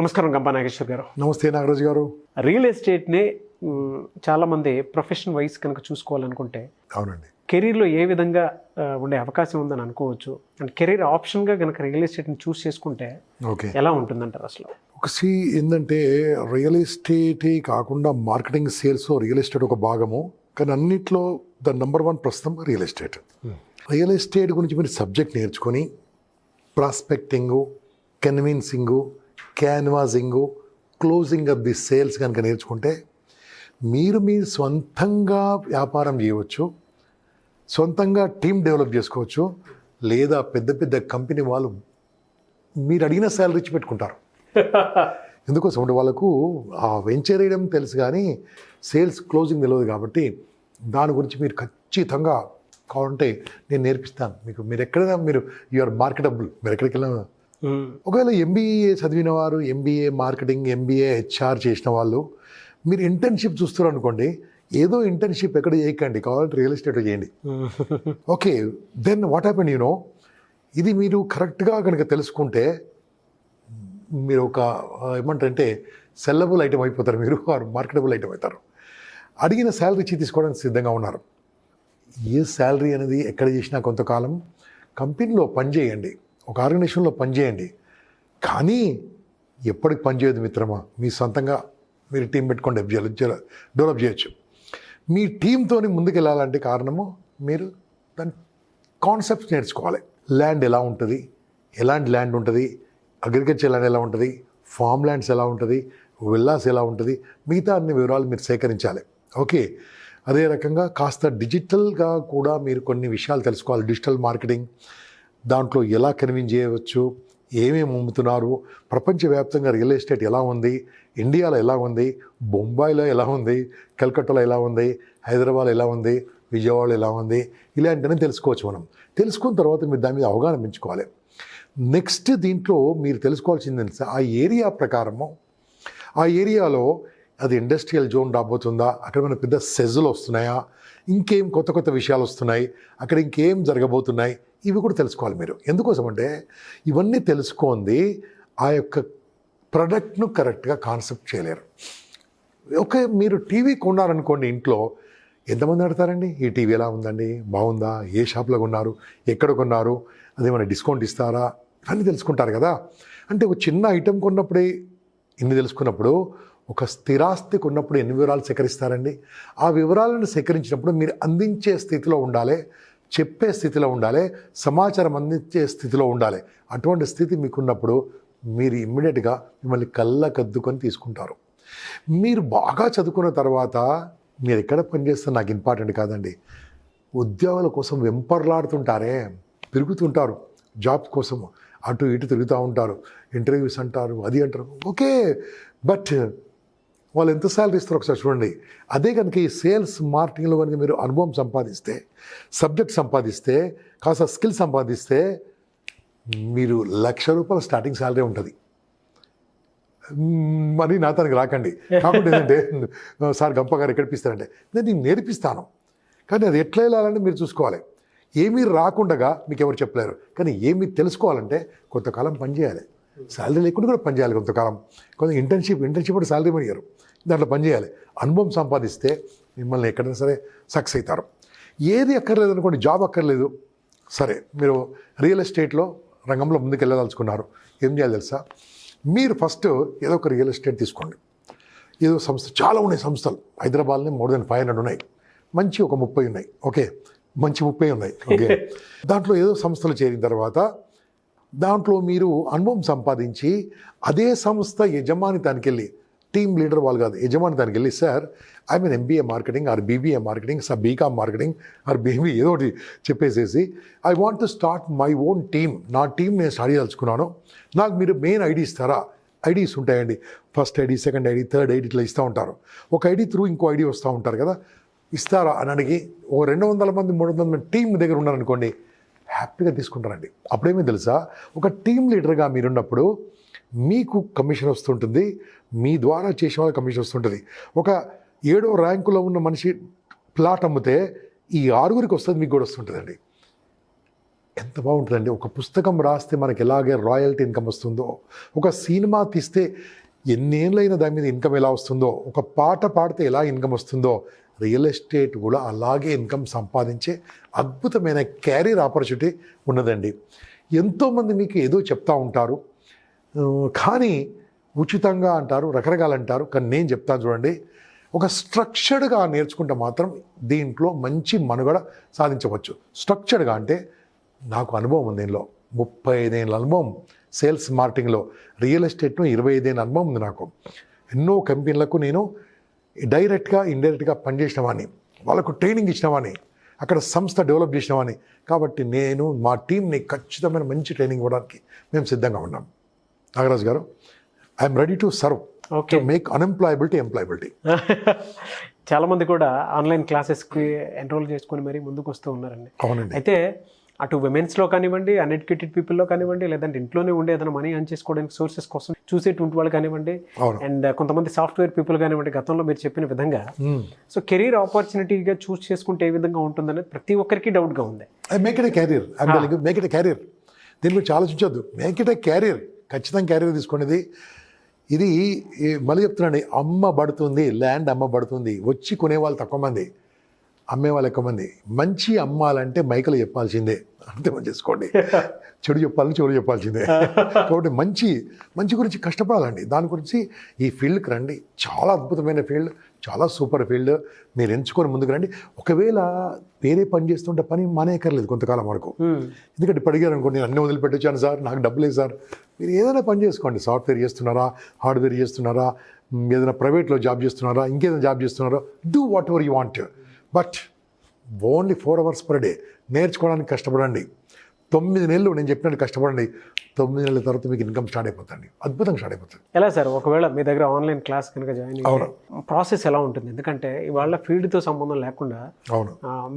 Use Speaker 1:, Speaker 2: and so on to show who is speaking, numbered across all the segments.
Speaker 1: నమస్కారం గంపా నాగేశ్వర్ గారు.
Speaker 2: నమస్తే నాగరాజు గారు.
Speaker 1: రియల్ ఎస్టేట్ని చాలామంది ప్రొఫెషన్ వైజ్ కనుక చూసుకోవాలనుకుంటే
Speaker 2: అవునండి,
Speaker 1: కెరీర్లో ఏ విధంగా ఉండే అవకాశం ఉందని అనుకోవచ్చు. అంటే కెరీర్ ఆప్షన్గా కనుక రియల్ ఎస్టేట్ని చూస్ చేసుకుంటే
Speaker 2: ఓకే
Speaker 1: ఎలా ఉంటుందంటారు అసలు?
Speaker 2: ఏంటంటే రియల్ ఎస్టేటే కాకుండా మార్కెటింగ్, సేల్స్ రియల్ ఎస్టేట్ ఒక భాగము. కానీ అన్నిట్లో నంబర్ 1 ప్రస్తుతం రియల్ ఎస్టేట్. రియల్ ఎస్టేట్ గురించి మీరు సబ్జెక్ట్ నేర్చుకొని ప్రాస్పెక్టింగు, కన్విన్సింగు, క్యాన్వాసింగు, క్లోజింగ్ ఆఫ్ ది సేల్స్ కనుక నేర్చుకుంటే మీరు సొంతంగా వ్యాపారం చేయవచ్చు, సొంతంగా టీం డెవలప్ చేసుకోవచ్చు, లేదా పెద్ద పెద్ద కంపెనీ వాళ్ళు మీరు అడిగిన శాలరీ ఇచ్చి పెట్టుకుంటారు. ఎందుకోసం అంటే వాళ్ళకు ఆ వెంచర్ వేయడం తెలుసు కానీ సేల్స్ క్లోజింగ్ తెలియదు. కాబట్టి దాని గురించి మీరు ఖచ్చితంగా కావాలంటే నేను నేర్పిస్తాను మీకు. మీరు ఎక్కడైనా యు ఆర్ మార్కెటబుల్. మీరు ఎక్కడికి వెళ్ళినా ఒకవేళ ఎంబీఏ చదివిన వారు, ఎంబీఏ మార్కెటింగ్, ఎంబీఏ హెచ్ఆర్ చేసిన వాళ్ళు మీరు ఇంటర్న్షిప్ చూస్తారు అనుకోండి, ఏదో ఇంటర్న్షిప్ ఎక్కడ చేయకండి, కావాలంటే రియల్ ఎస్టేట్ చేయండి. ఓకే, దెన్ వాట్ హ్యాపెన్ ఇది మీరు కరెక్ట్గా కనుక తెలుసుకుంటే మీరు ఒక ఏమంటారంటే సెల్లబుల్ ఐటమ్ అయిపోతారు, మీరు మార్కెటబుల్ ఐటమ్ అవుతారు. అడిగిన శాలరీ ఇచ్చి తీసుకోవడానికి సిద్ధంగా ఉన్నారు. ఏ శాలరీ అనేది ఎక్కడ చేసినా కొంతకాలం కంపెనీలో పనిచేయండి, ఒక ఆర్గనైజేషన్లో పనిచేయండి. కానీ ఎప్పటికి పనిచేయదు మిత్రమా. మీ సొంతంగా మీరు టీం పెట్టుకొని డెవలప్ చేయొచ్చు. మీ టీంతో ముందుకు వెళ్ళాలంటే కారణము మీరు దాని కాన్సెప్ట్స్ నేర్చుకోవాలి. ల్యాండ్ ఎలా ఉంటుంది, ఎలాంటి ల్యాండ్ ఉంటుంది, అగ్రికల్చర్ ల్యాండ్ ఎలా ఉంటుంది, ఫామ్ ల్యాండ్స్ ఎలా ఉంటుంది, విల్లాస్ ఎలా ఉంటుంది, మిగతా అన్ని వివరాలు మీరు సేకరించాలి. ఓకే, అదే రకంగా కాస్త డిజిటల్గా కూడా మీరు కొన్ని విషయాలు తెలుసుకోవాలి. డిజిటల్ మార్కెటింగ్, దాంట్లో ఎలా కన్విన్స్ చేయవచ్చు, ఏమేమి అమ్ముతున్నారు, ప్రపంచవ్యాప్తంగా రియల్ ఎస్టేట్ ఎలా ఉంది, ఇండియాలో ఎలా ఉంది, బొంబాయిలో ఎలా ఉంది, కలకత్తాలో ఎలా ఉంది, హైదరాబాద్ ఎలా ఉంది, విజయవాడలో ఎలా ఉంది, ఇలాంటివన్నీ తెలుసుకోవచ్చు. మనం తెలుసుకున్న తర్వాత మీరు దాని మీద అవగాహన పెంచుకోవాలి. నెక్స్ట్ దీంట్లో మీరు తెలుసుకోవాల్సింది తెలుసా, ఆ ఏరియా ప్రకారము ఆ ఏరియాలో అది ఇండస్ట్రియల్ జోన్ రాబోతుందా, అక్కడ మన పెద్ద సెజ్లు వస్తున్నాయా, ఇంకేం కొత్త కొత్త విషయాలు వస్తున్నాయి, అక్కడ ఇంకేం జరగబోతున్నాయి, ఇవి కూడా తెలుసుకోవాలి మీరు. ఎందుకోసం అంటే ఇవన్నీ తెలుసుకుంది ఆ యొక్క ప్రొడక్ట్ను కరెక్ట్గా కాన్సెప్ట్ చేయలేరు. ఓకే, మీరు టీవీ కొన్నారనుకోండి, ఇంట్లో ఎంతమంది ఆడతారండి, ఈ టీవీ ఎలా ఉందండి, బాగుందా, ఏ షాప్లో కొన్నారు, ఎక్కడ కొన్నారు, అదేమైనా డిస్కౌంట్ ఇస్తారా, అన్నీ తెలుసుకుంటారు కదా. అంటే ఒక చిన్న ఐటెం కొన్నప్పుడే ఇన్ని తెలుసుకున్నప్పుడు ఒక స్థిరాస్తి కొన్నప్పుడు ఎన్ని వివరాలు సేకరిస్తారండి. ఆ వివరాలను సేకరించినప్పుడు మీరు అందించే స్థితిలో ఉండాలి, చెప్పే స్థితిలో ఉండాలి, సమాచారం అందించే స్థితిలో ఉండాలి. అటువంటి స్థితి మీకున్నప్పుడు మీరు ఇమ్మీడియట్గా మిమ్మల్ని కళ్ళకద్దుకొని తీసుకుంటారు. మీరు బాగా చదువుకున్న తర్వాత మీరు ఎక్కడ పనిచేస్తారు నాకు ఇంపార్టెంట్ కాదండి. ఉద్యోగాల కోసం వెంపర్లాడుతుంటారే, తిరుగుతుంటారు జాబ్స్ కోసం, అటు ఇటు తిరుగుతూ ఉంటారు, ఇంటర్వ్యూస్ అంటారు, అది అంటారు. ఓకే, బట్ వాళ్ళు ఎంత శాలరీ ఇస్తారో ఒకసారి చూడండి. అదే కనుక ఈ సేల్స్ మార్కెటింగ్లో కనుక మీరు అనుభవం సంపాదిస్తే, సబ్జెక్ట్ సంపాదిస్తే, కాస్త స్కిల్ సంపాదిస్తే మీరు ₹1,00,000 స్టార్టింగ్ శాలరీ ఉంటుంది. మరి నా తనకి రాకండి. కాకుండా ఏంటంటే సార్ గంప గారు ఎక్కడ ఇస్తారంటే నేను నేర్పిస్తాను, కానీ అది ఎట్లా వెళ్ళాలంటే మీరు చూసుకోవాలి. ఏమీ రాకుండా మీకు ఎవరు చెప్పలేరు. కానీ ఏమీ తెలుసుకోవాలంటే కొంతకాలం పనిచేయాలి, శాలరీ లేకుండా కూడా పనిచేయాలి. కొంతకాలం కొంత ఇంటర్న్షిప్ కూడా శాలరీ అయ్యారు, దాంట్లో పనిచేయాలి. అనుభవం సంపాదిస్తే మిమ్మల్ని ఎక్కడైనా సరే సక్సెస్ అవుతారు. ఏది అక్కర్లేదు అనుకోండి, జాబ్ అక్కర్లేదు, సరే మీరు రియల్ ఎస్టేట్లో రంగంలో ముందుకు వెళ్ళదలుచుకున్నారు, ఏం చేయాలి తెలుసా, మీరు ఫస్ట్ ఏదో ఒక రియల్ ఎస్టేట్ తీసుకోండి. ఏదో సంస్థ, చాలా ఉన్నాయి సంస్థలు హైదరాబాద్లో, more than 500 ఉన్నాయి, మంచి ఒక 30 ఉన్నాయి. ఓకే, మంచి 30 ఉన్నాయి. ఓకే, దాంట్లో ఏదో సంస్థలు చేరిన తర్వాత దాంట్లో మీరు అనుభవం సంపాదించి అదే సంస్థ యజమాని దానికి వెళ్ళి, టీమ్ లీడర్ వాళ్ళు కాదు, యజమాని దానికి వెళ్ళి, sir I mean MBA marketing or BBA marketing, sir BCom marketing or BB ఏదో ఒకటి చెప్పేసేసి, I want to start my own team, నా టీం నేను స్టార్ట్ చేయదలుచుకున్నాను, నాకు మీరు మెయిన్ ఐడి ఇస్తారా. ఐడీస్ ఉంటాయండి, first ID, second ID, third ID, ఇట్లా ఇస్తూ ఉంటారు. ఒక ఐడి త్రూ ఇంకో ఐడి వస్తూ ఉంటారు కదా, ఇస్తారా అని అడిగి ఓ 200 మంది 300 మంది టీం దగ్గర ఉన్నారనుకోండి, హ్యాపీగా తీసుకుంటారండి. అప్పుడేమీ తెలుసా, ఒక టీం లీడర్గా మీరున్నప్పుడు మీకు కమిషన్ వస్తుంటుంది, మీ ద్వారా చేసే వాళ్ళకి కమిషన్ వస్తుంటుంది. ఒక 7వ ర్యాంకులో ఉన్న మనిషి ప్లాట్ అమ్మితే ఈ 6గురికి వస్తుంది, మీకు కూడా వస్తుంటుందండి. ఎంత బాగుంటుందండి. ఒక పుస్తకం రాస్తే మనకి ఎలాగే రాయల్టీ ఇన్కమ్ వస్తుందో, ఒక సినిమా తీస్తే ఎన్నేళ్ళైనా దాని మీద ఇన్కమ్ ఎలా వస్తుందో, ఒక పాట పాడితే ఎలా ఇన్కమ్ వస్తుందో, రియల్ ఎస్టేట్ కూడా అలాగే ఇన్కమ్ సంపాదించే అద్భుతమైన క్యారియర్ ఆపర్చునిటీ ఉన్నదండి. ఎంతోమంది మీకు ఏదో చెప్తా ఉంటారు, కానీ ఉచితంగా అంటారు, రకరకాలు అంటారు. కానీ నేను చెప్తాను చూడండి, ఒక స్ట్రక్చర్డ్గా నేర్చుకుంటే మాత్రం దీంట్లో మంచి మనుగడ సాధించవచ్చు. స్ట్రక్చర్డ్గా అంటే నాకు అనుభవం ఉంది, దీనిలో 35 ఏళ్ళ అనుభవం సేల్స్ మార్కెటింగ్లో. రియల్ ఎస్టేట్ను 25 ఏళ్ళ అనుభవం ఉంది నాకు. ఎన్నో కంపెనీలకు నేను డైరెక్ట్గా ఇండైరెక్ట్గా పనిచేసినవాడిని, వాళ్ళకు ట్రైనింగ్ ఇచ్చినవాడిని, అక్కడ సంస్థ డెవలప్ చేసినవాడిని. కాబట్టి నేను మా టీంని ఖచ్చితమైన మంచి ట్రైనింగ్ ఇవ్వడానికి మేము సిద్ధంగా ఉన్నాం. నాగరాజు గారు, I'm ready to serve, to make unemployability employability.
Speaker 1: చాలామంది కూడా ఆన్లైన్ క్లాసెస్కి ఎన్రోల్ చేసుకొని మరీ ముందుకు వస్తూ ఉన్నారండి.
Speaker 2: అవునండి.
Speaker 1: అయితే అటు విమెన్స్లో కానివ్వండి, అన్ఎడ్యుకేటెడ్ పీపుల్లో కానివ్వండి, లేదంటే ఇంట్లోనే ఉండి ఏదైనా మనీ ఎర్న్ చేసుకోవడానికి సోర్సెస్ కోసం చూసేటువంటి వాళ్ళు కానివ్వండి, అండ్ కొంతమంది సాఫ్ట్వేర్ పీపుల్ కానివ్వండి, గతంలో మీరు చెప్పిన విధంగా సో కెరీర్ ఆపర్చునిటీగా చూస్ చేసుకుంటే ఏ విధంగా ఉంటుందనేది ప్రతి ఒక్కరికి డౌట్గా ఉంది.
Speaker 2: Make it a carrier, make it a carrier. దీని గురించి ఆలోచించొద్దు, మేక్ ఇట్ ఎ క్యారియర్. ఖచ్చితంగా క్యారియర్ తీసుకునేది ఇది. మళ్ళీ చెప్తున్నాండి, అమ్మబడుతుంది, ల్యాండ్ అమ్మబడుతుంది. వచ్చి కొనేవాళ్ళు తక్కువ మంది, అమ్మేవాళ్ళు ఎక్కువ మంది. మంచి అమ్మాలంటే మైకలు చెప్పాల్సిందే, అర్థం చేసుకోండి. చెడు చెప్పాలని చెడు చెప్పాల్సిందే. కాబట్టి మంచి గురించి కష్టపడాలండి. దాని గురించి ఈ ఫీల్డ్కి రండి. చాలా అద్భుతమైన ఫీల్డ్, చాలా సూపర్ ఫీల్డ్. మీరు ఎంచుకొని ముందుకు రండి. ఒకవేళ వేరే పని చేస్తుంటే పని మానేయక్కర్లేదు కొంతకాలం వరకు. ఎందుకంటే ఇప్పుడు అడిగారు అనుకోండి, నేను అన్నీ వదిలిపెట్టొచ్చాను సార్, నాకు డబ్బు లేదు సార్. మీరు ఏదైనా పని చేసుకోండి. సాఫ్ట్వేర్ చేస్తున్నారా, హార్డ్వేర్ చేస్తున్నారా, ఏదైనా ప్రైవేట్లో జాబ్ చేస్తున్నారా, ఇంకేదైనా జాబ్ చేస్తున్నారా, do what ever you want. But only 4 hours per day నేర్చుకోవడానికి కష్టపడండి. 9 నెలలు నేను చెప్పినట్టు కష్టపడండి. 9 నెలల తర్వాత మీకు ఇన్కమ్ స్టార్ట్ అయిపోతుంది, అద్భుతంగా స్టార్ట్ అయిపోతుంది.
Speaker 1: ఎలా సార్, ఒకవేళ మీ దగ్గర ఆన్లైన్ క్లాస్ కనుక జాయిన్ అయితే ప్రాసెస్ ఎలా ఉంటుంది? ఎందుకంటే ఇవాళ ఫీల్డ్తో సంబంధం లేకుండా
Speaker 2: అవును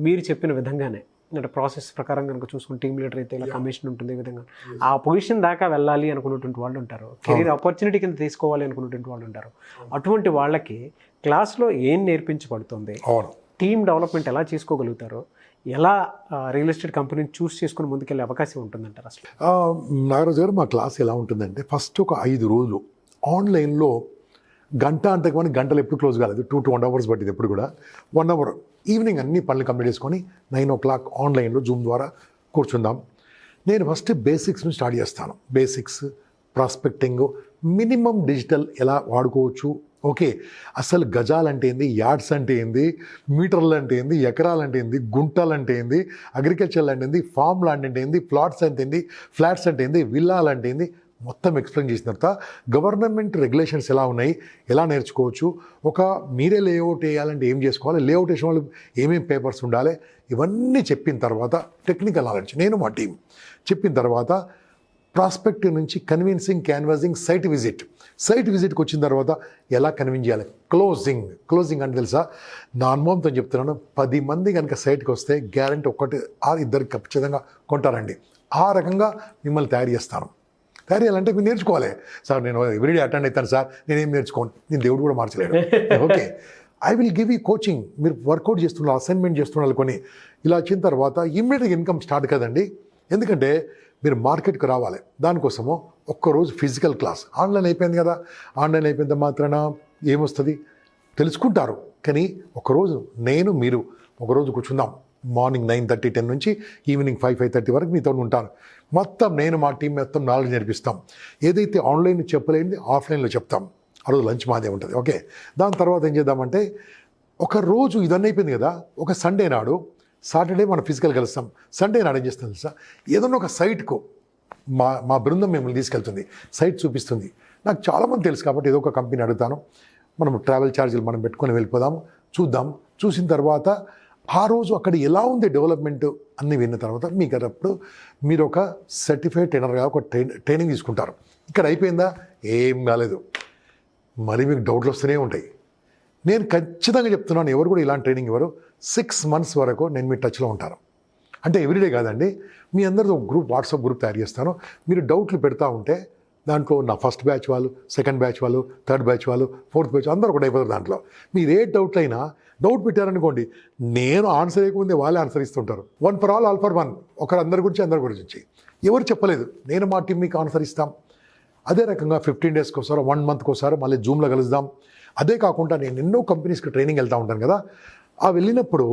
Speaker 1: మీరు చెప్పిన విధంగానే అంటే ప్రాసెస్ ప్రకారం కనుక చూసుకుని టీమ్ లీడర్ అయితే ఇలా కమిషన్ ఉంటుంది, ఈ విధంగా ఆ పొజిషన్ దాకా వెళ్ళాలి అనుకున్నటువంటి వాళ్ళు ఉంటారు, కెరీర్ ఆపర్చునిటీ కింద తీసుకోవాలి అనుకున్నటువంటి వాళ్ళు ఉంటారు. అటువంటి వాళ్ళకి క్లాస్లో ఏం నేర్పించబడుతుంది, టీమ్ డెవలప్మెంట్ ఎలా చేసుకోగలుగుతారో, ఎలా రియల్ ఎస్టేట్ కంపెనీని చూస్ చేసుకుని ముందుకెళ్ళే అవకాశం ఉంటుందంటారు అసలు?
Speaker 2: నాగరాజు గారు, మా క్లాస్ ఎలా ఉంటుందంటే ఫస్ట్ ఒక 5 రోజులు ఆన్లైన్లో గంట అంటే కానీ గంటలు ఎప్పుడు క్లోజ్ కాలేదు. 2 to 1 hours పట్టింది ఎప్పుడు కూడా. 1 hour ఈవినింగ్ అన్ని పనులు కంప్లీట్ చేసుకొని 9 o'clock ఆన్లైన్లో జూమ్ ద్వారా కూర్చుందాం. నేను ఫస్ట్ బేసిక్స్ నుంచి స్టార్ట్ చేస్తాను. బేసిక్స్, ప్రాస్పెక్టింగ్, మినిమం డిజిటల్ ఎలా వాడుకోవచ్చు, ఓకే, అసలు గజాలు అంటే ఏంది, యార్డ్స్ అంటే ఏంది, మీటర్లు అంటే ఏంది, ఎకరాలు అంటే ఏంది, గుంటలు అంటే ఏంది, అగ్రికల్చర్ అంటే ఏంది, ఫామ్ ల్యాండ్ అంటే ఏంది, ప్లాట్స్ అంటే ఏంది, ఫ్లాట్స్ అంటే ఏంది, విల్లాలు అంటే ఏంది, మొత్తం ఎక్స్ప్లెయిన్ చేసిన తర్వాత గవర్నమెంట్ రెగ్యులేషన్స్ ఎలా ఉన్నాయి, ఎలా నేర్చుకోవచ్చు, ఒక మీరే లేఅవుట్ వేయాలంటే ఏం చేసుకోవాలి, లేఅవుట్ వేసిన వాళ్ళు ఏమేమి పేపర్స్ ఉండాలి, ఇవన్నీ చెప్పిన తర్వాత టెక్నికల్ నాలెడ్జ్ నేను మా టీం చెప్పిన తర్వాత ప్రాస్పెక్టివ్ నుంచి కన్విన్సింగ్, క్యాన్వాసింగ్, సైట్ విజిట్కి వచ్చిన తర్వాత ఎలా కన్విన్స్ చేయాలి, క్లోజింగ్ అంటే తెలుసా, నా అనుభవంతో చెప్తున్నాను. 10 మంది కనుక సైట్కి వస్తే గ్యారంటీ 1-2 ఖచ్చితంగా కొంటారండి. ఆ రకంగా మిమ్మల్ని తయారు చేస్తాను. తయారు చేయాలంటే మీరు నేర్చుకోవాలి. సార్ నేను ఎవ్రీడే అటెండ్ అవుతాను సార్, నేనేం నేర్చుకోను, నేను దేవుడు కూడా మార్చలేడు. Okay, I will give you coaching. మీరు వర్కౌట్ చేస్తున్నారు, అసైన్మెంట్ చేస్తున్నారు కొన్ని, ఇలా వచ్చిన తర్వాత ఇమ్మీడియట్గా ఇన్కమ్ స్టార్ట్ కదండి. ఎందుకంటే మీరు మార్కెట్కి రావాలి. దానికోసము ఒక్కరోజు ఫిజికల్ క్లాస్. ఆన్లైన్ అయిపోయింది కదా, ఆన్లైన్ అయిపోయిన మాత్రాన ఏమొస్తుంది తెలుసుకుంటారు. కానీ ఒకరోజు మీరు ఒకరోజు కూర్చుందాం. మార్నింగ్ 9:30, 10 నుంచి ఈవినింగ్ 5-5:30 వరకు మీతో ఉంటాను. మొత్తం నేను మా టీం మొత్తం నాలెడ్జ్ నేర్పిస్తాం. ఏదైతే ఆన్లైన్ చెప్పలేనిది ఆఫ్లైన్లో చెప్తాం. ఆ రోజు లంచ్ మాదే ఉంటుంది. ఓకే, దాని తర్వాత ఏం చేద్దామంటే ఒక రోజు ఇదన్నీ అయిపోయింది కదా, ఒక సండే నాడు, సాటర్డే మనం ఫిజికల్ కలుస్తాం, సండే నాడు ఏం చేస్తాం తెలుసా, ఏదన్నా ఒక సైట్కు మా బృందం మిమ్మల్ని తీసుకెళ్తుంది, సైట్ చూపిస్తుంది. నాకు చాలామంది తెలుసు కాబట్టి ఏదో ఒక కంపెనీ అడుగుతాను, మనం ట్రావెల్ ఛార్జీలు మనం పెట్టుకొని వెళ్ళిపోదాము, చూద్దాం. చూసిన తర్వాత ఆ రోజు అక్కడ ఎలా ఉంది డెవలప్మెంట్ అన్నీ విన్న తర్వాత మీకు అప్పుడు మీరు ఒక సర్టిఫైడ్ ట్రైనర్గా ఒక ట్రైనింగ్ తీసుకుంటారు. ఇక్కడ అయిపోయిందా, ఏం కాలేదు, మరి మీకు డౌట్లు వస్తూనే ఉంటాయి. నేను ఖచ్చితంగా చెప్తున్నాను, ఎవరు కూడా ఇలాంటి ట్రైనింగ్ ఇవ్వరు. 6 months వరకు నేను మీ టచ్లో ఉంటాను. అంటే ఎవ్రీడే కాదండి, మీ అందరితో ఒక గ్రూప్, వాట్సాప్ గ్రూప్ తయారు చేస్తాను. మీరు డౌట్లు పెడతా ఉంటే దాంట్లో నా ఫస్ట్ బ్యాచ్ వాళ్ళు, సెకండ్ బ్యాచ్ వాళ్ళు, థర్డ్ బ్యాచ్ వాళ్ళు, ఫోర్త్ బ్యాచ్ అందరూ ఒకటి అయిపోతారు. దాంట్లో మీరు ఏ డౌట్ అయినా డౌట్ పెట్టారనుకోండి, నేను ఆన్సర్ చేయకముందే వాళ్ళే ఆన్సర్ ఇస్తుంటారు. 1 for all, all for one. ఒకరు అందరి గురించి ఎవరు చెప్పలేదు, నేను మా టీం మీకు ఆన్సర్ ఇస్తాం. అదే రకంగా 15 daysకి ఒకసారి, 1 monthకి ఒకసారి మళ్ళీ జూమ్లో కలుద్దాం. అదే కాకుండా నేను ఎన్నో కంపెనీస్కి ట్రైనింగ్ వెళ్తూ ఉంటాను కదా, ఆ వెళ్ళినప్పుడు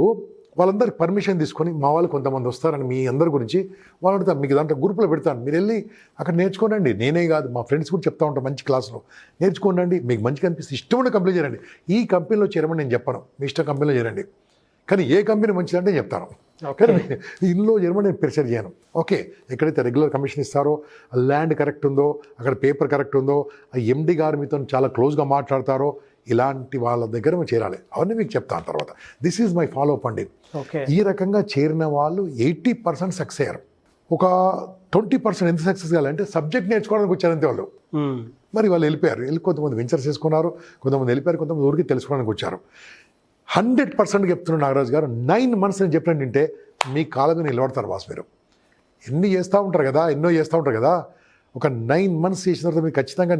Speaker 2: వాళ్ళందరికి పర్మిషన్ తీసుకొని మా వాళ్ళు కొంతమంది వస్తారని మీ అందరి గురించి వాళ్ళు అడుగుతాను, మీకు దాంట్లో గ్రూప్లో పెడతాను, మీరు వెళ్ళి అక్కడ నేర్చుకోనండి. నేనే కాదు, మా ఫ్రెండ్స్ కూడా చెప్తా ఉంటాను, మంచి క్లాసులో నేర్చుకోనండి, మీకు మంచిగా అనిపిస్తే ఇష్టమైన కంపెనీ చేయండి. ఈ కంపెనీలో చేరమని నేను చెప్పను, మీ ఇష్టం కంపెనీలో చేరండి, కానీ ఏ కంపెనీ మంచిదంటే చెప్తాను. కానీ ఇందులో చేరమని నేను ప్రిఫర్ చేయను. ఓకే, ఎక్కడైతే రెగ్యులర్ కమిషన్ ఇస్తారో, ల్యాండ్ కరెక్ట్ ఉందో, అక్కడ పేపర్ కరెక్ట్ ఉందో, ఆ ఎండి గారు మీతో చాలా క్లోజ్గా మాట్లాడతారో, ఇలాంటి వాళ్ళ దగ్గర మేము చేరాలి. అవన్నీ మీకు చెప్తాను తర్వాత. This is my follow up అండి. ఈ రకంగా చేరిన వాళ్ళు 80% సక్సెస్ అయ్యారు. ఒక 20% ఎంత సక్సెస్ కావాలంటే సబ్జెక్ట్ నేర్చుకోవడానికి వచ్చారంతే వాళ్ళు. మరి వాళ్ళు వెళ్ళిపోయారు, కొంతమంది వెంచర్స్ చేసుకున్నారు, కొంతమంది వెళ్ళిపోయారు, కొంతమంది ఊరికి తెలుసుకోవడానికి వచ్చారు. 100% చెప్తున్నాను నాగరాజు గారు, 9 months నేను చెప్పినట్టుంటే మీ కాళ్ళ మీద నిలబడతారు బాస్. మీరు ఎన్నో చేస్తూ ఉంటారు కదా, ఒక 9 months చేసిన తర్వాత మీకు ఖచ్చితంగా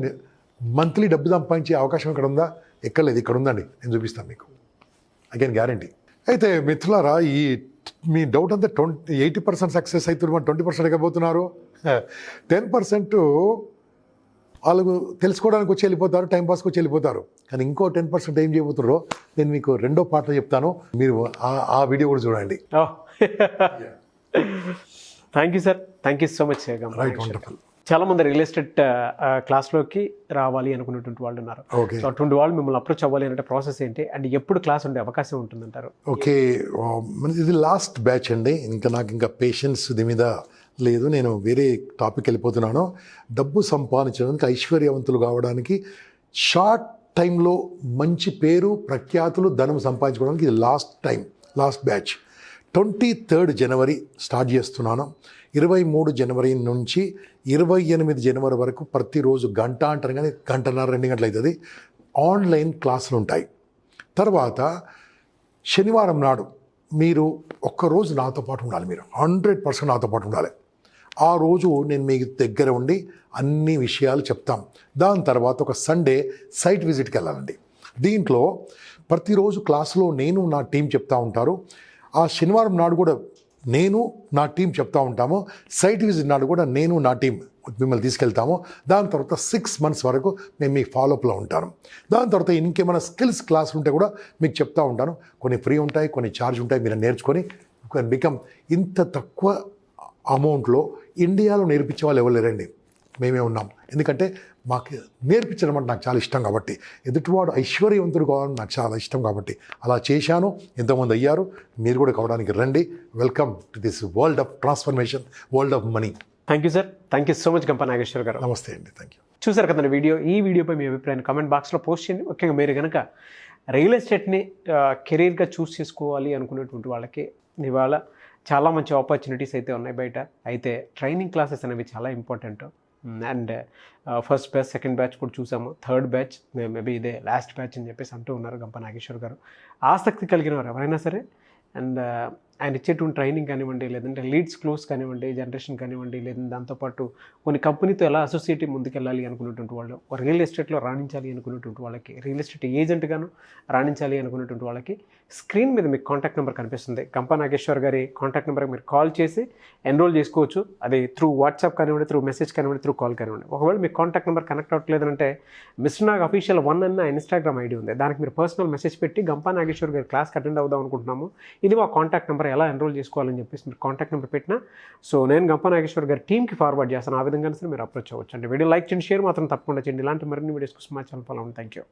Speaker 2: మంత్లీ డబ్బు సంపాదించే అవకాశం ఇక్కడ ఉందా? ఎక్కడ లేదు, ఇక్కడ ఉందండి, నేను చూపిస్తాను మీకు, అగైన్ గ్యారంటీ. అయితే మిత్రులారా, ఈ మీ డౌట్ అంతా 80% సక్సెస్ అవుతున్నారు, 20% ఎక్కబోతున్నారు. 10% వాళ్ళకు తెలుసుకోవడానికి వచ్చి వెళ్ళిపోతారు, టైంపాస్కి వచ్చి వెళ్ళిపోతారు. కానీ ఇంకో 10% ఏం చేయబోతున్నారో నేను మీకు 2వ పార్ట్లో చెప్తాను, మీరు ఆ వీడియో కూడా చూడండి.
Speaker 1: Thank you sir, thank you so much.
Speaker 2: Right, wonderful.
Speaker 1: చాలా మంది రియల్ ఎస్టేట్ క్లాస్లోకి రావాలి అనుకునేటువంటి వాళ్ళు ఉన్నారు. సో అటువంటి వాళ్ళు మిమ్మల్ని అప్రోచ్ అవ్వాలి అంటే ప్రాసెస్ ఏంటి, అండ్ ఎప్పుడు క్లాస్ ఉండే అవకాశం ఉంటుందంటారు?
Speaker 2: ఓకే, ఇది లాస్ట్ బ్యాచ్ అండి. నాకు పేషెన్స్ దీని మీద లేదు, నేను వేరే టాపిక్ వెళ్ళిపోతున్నాను. డబ్బు సంపాదించడానికి, ఐశ్వర్యవంతులు కావడానికి, షార్ట్ టైంలో మంచి పేరు, ప్రఖ్యాతులు, ధనం సంపాదించుకోవడానికి ఇది last batch. 23rd January start చేస్తున్నాను. 23 January నుంచి 28 January వరకు ప్రతిరోజు గంట అంటారు, కానీ 1.5 2 గంటలు అవుతుంది, ఆన్లైన్ క్లాసులు ఉంటాయి. తర్వాత శనివారం నాడు మీరు ఒక్కరోజు నాతో పాటు ఉండాలి, మీరు 100% నాతో పాటు ఉండాలి. ఆ రోజు నేను మీ దగ్గర ఉండి అన్ని విషయాలు చెప్తాం. దాని తర్వాత ఒక సండే సైట్ విజిట్కి వెళ్ళాలండి. దీంట్లో ప్రతిరోజు క్లాసులో నేను నా టీం చెప్తా ఉంటారు. ఆ శనివారం నాడు కూడా నేను నా టీం చెప్తా ఉంటాము. సైట్ విజిట్ నాడు కూడా నేను నా టీం మిమ్మల్ని తీసుకెళ్తాము. దాని తర్వాత 6 months వరకు మేము మీ ఫాలోఅప్లో ఉంటాను. దాని తర్వాత ఇంకేమైనా స్కిల్స్ క్లాసులు ఉంటే కూడా మీకు చెప్తా ఉంటాను. కొన్ని ఫ్రీ ఉంటాయి, కొన్ని ఛార్జ్ ఉంటాయి. మీరు నేర్చుకొని బికమ్. ఇంత తక్కువ అమౌంట్లో ఇండియాలో నేర్పించే వాళ్ళు ఎవరు లేరండి, మేమే ఉన్నాం. ఎందుకంటే మాకు నేర్పించడం అంటే నాకు చాలా ఇష్టం కాబట్టి, ఎదుటివాడు ఐశ్వర్యవంతుడు కావాలని నాకు చాలా ఇష్టం కాబట్టి అలా చేశాను. ఎంతోమంది అయ్యారు, మీరు కూడా కావడానికి రండి. Welcome to this world of transformation, world of money.
Speaker 1: Thank you sir, thank you so much Gampa Nageshwar గారు.
Speaker 2: నమస్తే అండి, థ్యాంక్ యూ.
Speaker 1: చూసారు కదండి ఈ వీడియోపై మీ అభిప్రాయాన్ని కామెంట్ బాక్స్లో పోస్ట్ చేయండి. ముఖ్యంగా మీరు కనుక రియల్ ఎస్టేట్ని కెరీర్గా చూస్ చేసుకోవాలి అనుకునేటువంటి వాళ్ళకి ఇవాళ చాలా మంచి ఆపర్చునిటీస్ అయితే ఉన్నాయి బయట. అయితే ట్రైనింగ్ క్లాసెస్ అనేవి చాలా important. And first batch, second batch కూడా చూసాము, థర్డ్ బ్యాచ్ మేబీ ఇదే లాస్ట్ బ్యాచ్ అని చెప్పేసి అంటూ ఉన్నారు గంపా నాగేశ్వర్ గారు. ఆసక్తి కలిగిన వారు ఎవరైనా సరే, అండ్ ఆయన ఇచ్చేటువంటి ట్రైనింగ్ కానివ్వండి, లేదంటే లీడ్స్ క్లోజ్ కానివ్వండి, జనరేషన్ కానివ్వండి, లేదంటే దాంతోపాటు కొన్ని కంపెనీతో ఎలా అసోసియేట్ ముందుకెళ్ళాలి అనుకునేటువంటి వాళ్ళు, రియల్ ఎస్టేట్లో రాణించాలి అనుకునేటువంటి వాళ్ళకి, రియల్ ఎస్టేట్ ఏజెంట్గాను రాణించాలి అనుకునేటువంటి వాళ్ళకి స్క్రీన్ మీద మీకు కాంటాక్ట్ నెంబర్ కనిపిస్తుంది. గంపా నాగేశ్వర్ గారి కాంటాక్ట్ నెంబర్కి మీరు కాల్ చేసి ఎన్రోల్ చేసుకోవచ్చు. అది త్రూ వాట్సాప్ కానివ్వండి, త్రూ మెసేజ్ కానివ్వండి, త్రూ కాల్ కానివ్వండి. ఒకవేళ మీకు కాంటాక్ట్ నెంబర్ కనెక్ట్ అవ్వట్లేదంటే మిస్టర్ నాగ్ అఫీషియల్ 1 అన్న ఇన్స్టాగ్రామ్ ఐడి ఉంది, దానికి మీరు పర్సనల్ మెసేజ్ పెట్టి గంపా నాగేశ్వర్ గారి క్లాస్కి అటెండ్ అవుదాం అనుకుంటున్నాము, ఇది మా కాంటాక్ట్ నెంబర్, ఎలా ఎన్రోల్ చేసుకోవాలని చెప్పేసి మీరు కాంటాక్ట్ నెంబర్ పెట్టినా సో నేను గంపా నాగేశ్వర్ గారి టీమ్కి ఫార్వర్డ్ చేస్తాను. ఆ విధంగా సరే మీరు అప్రోచ్ అవ్వచ్చు. అంటే వీడియో లైక్ చేయండి, షేర్ మాత్రం తప్పకుండా చేయండి. ఇలాంటి మరిన్ని వీడియోస్ కోసం మా ఛానల్ ఫాలో అవ్వండి. Thank you.